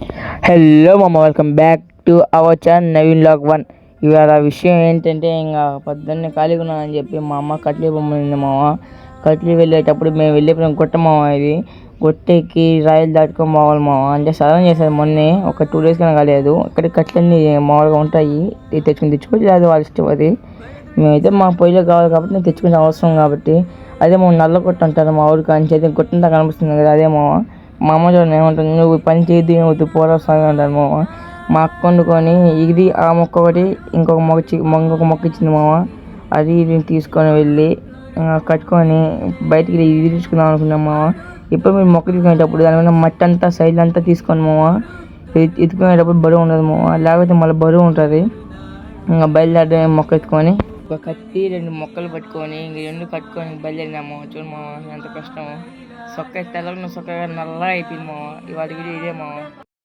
Hello మామ, welcome back to our channel Naveen log 1. ఇవాళ విషయం ఏంటంటే, ఇంకా పొద్దున్నే ఖాళీగా ఉన్నానని చెప్పి మా అమ్మ కట్లీ బొమ్మింది మామ. కట్లీ వెళ్ళేటప్పుడు మేము వెళ్ళేప్పుడు గుట్ట మామ, ఇది గుట్టెక్కి రాయలు దాటుకొని పోవాలి మామ. అంటే సడన్ చేశారు మొన్నే, ఒక 2 days కన్నా కాలేదు. ఇక్కడ కట్లన్నీ మామూలుగా ఉంటాయి, తెచ్చుకోవచ్చు లేదు వాళ్ళ ఇష్టం అది. మేమైతే మా పొయ్యిలో కావాలి కాబట్టి నేను తెచ్చుకునే అవసరం కాబట్టి అదే మా నల్ల గుట్ట అంటారు మా ఊరికి. అని చెప్పి గుట్టంతా కనిపిస్తుంది కదా, అదే మామ. మా అమ్మ చూడండి ఏమంటుంది, నువ్వు పని చేయద్దు ఏమవుతు పోరా స్వామి అంటారు మామ. మా అక్క వండుకొని ఇది ఆ మొక్క ఒకటి ఇంకొక మొక్క ఇచ్చింది మామ. అది ఇది తీసుకొని వెళ్ళి కట్టుకొని బయటికి తీసుకుందాం అనుకున్నాం మామ. ఇప్పుడు మీరు మొక్క తీసుకునేటప్పుడు దానివల్ల మట్టి అంతా సైడ్ అంతా తీసుకొని మామ ఎత్తుకునేటప్పుడు బరువు ఉండదు మామ, లేకపోతే మళ్ళీ బరువు ఉంటుంది. ఇంకా బయలుదేరడం మొక్క ఎత్తుకొని ఒక కత్తి 2 మొక్కలు పట్టుకొని ఇంక 2 కట్టుకొని బయలుదేరినాము. చూడు మామ ఎంత కష్టమో. సొక్క తెల్లగా సొక్క నల్లగా అయిపోయింది మామ. ఇవాళ వీడియో ఇదే మామ.